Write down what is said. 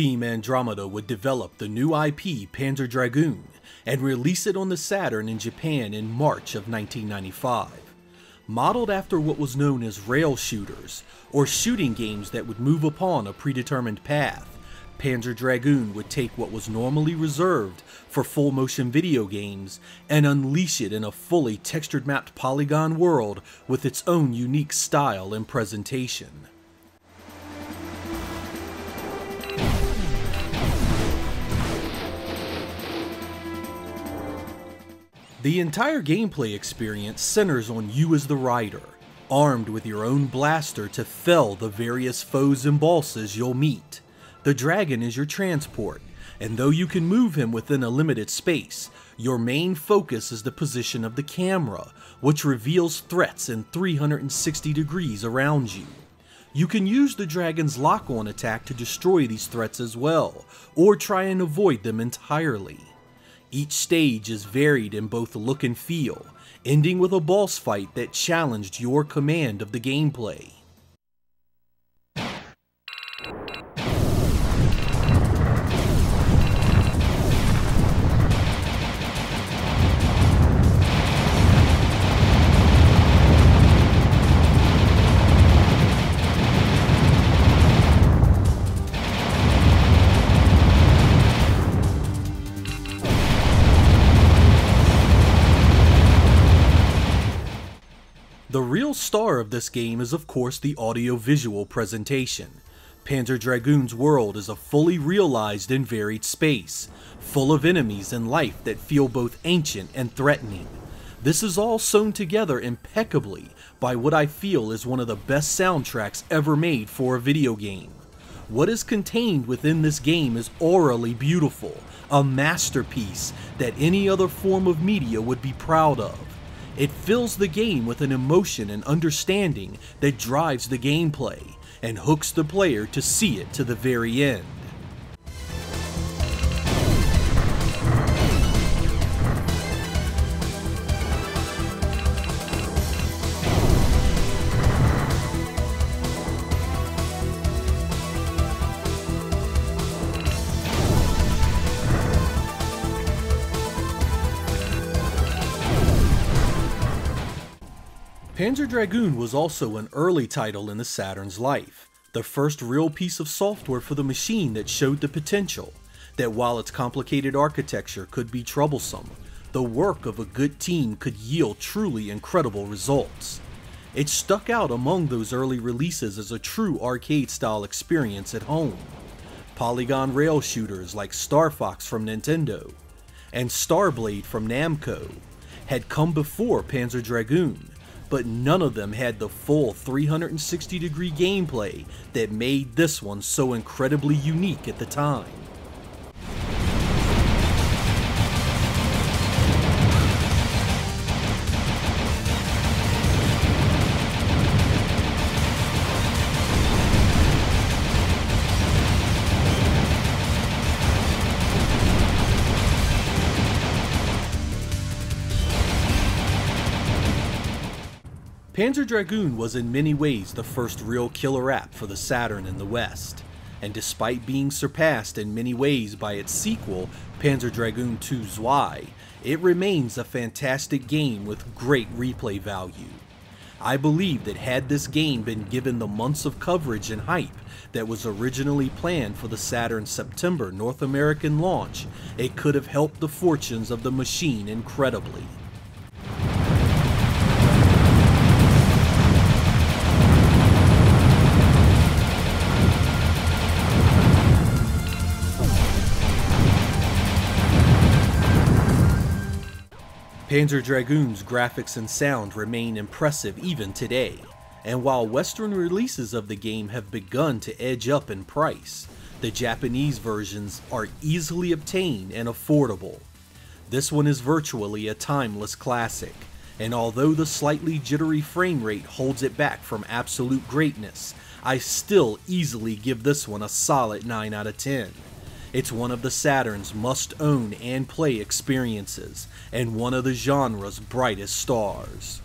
Team Andromeda would develop the new IP Panzer Dragoon and release it on the Saturn in Japan in March of 1995. Modeled after what was known as rail shooters, or shooting games that would move upon a predetermined path, Panzer Dragoon would take what was normally reserved for full-motion video games and unleash it in a fully textured-mapped polygon world with its own unique style and presentation. The entire gameplay experience centers on you as the rider, armed with your own blaster to fell the various foes and bosses you'll meet. The dragon is your transport, and though you can move him within a limited space, your main focus is the position of the camera, which reveals threats in 360 degrees around you. You can use the dragon's lock-on attack to destroy these threats as well, or try and avoid them entirely. Each stage is varied in both look and feel, ending with a boss fight that challenged your command of the gameplay. The real star of this game is of course the audiovisual presentation. Panzer Dragoon's world is a fully realized and varied space, full of enemies and life that feel both ancient and threatening. This is all sewn together impeccably by what I feel is one of the best soundtracks ever made for a video game. What is contained within this game is aurally beautiful, a masterpiece that any other form of media would be proud of. It fills the game with an emotion and understanding that drives the gameplay, and hooks the player to see it to the very end. Panzer Dragoon was also an early title in the Saturn's life, the first real piece of software for the machine that showed the potential, that while its complicated architecture could be troublesome, the work of a good team could yield truly incredible results. It stuck out among those early releases as a true arcade-style experience at home. Polygon rail shooters like Star Fox from Nintendo and Starblade from Namco had come before Panzer Dragoon, but none of them had the full 360-degree gameplay that made this one so incredibly unique at the time. Panzer Dragoon was in many ways the first real killer app for the Saturn in the West, and despite being surpassed in many ways by its sequel, Panzer Dragoon 2 Zwei, it remains a fantastic game with great replay value. I believe that had this game been given the months of coverage and hype that was originally planned for the Saturn's September North American launch, it could have helped the fortunes of the machine incredibly. Panzer Dragoon's graphics and sound remain impressive even today, and while Western releases of the game have begun to edge up in price, the Japanese versions are easily obtained and affordable. This one is virtually a timeless classic, and although the slightly jittery frame rate holds it back from absolute greatness, I still easily give this one a solid 9 out of 10. It's one of the Saturn's must-own and play experiences, and one of the genre's brightest stars.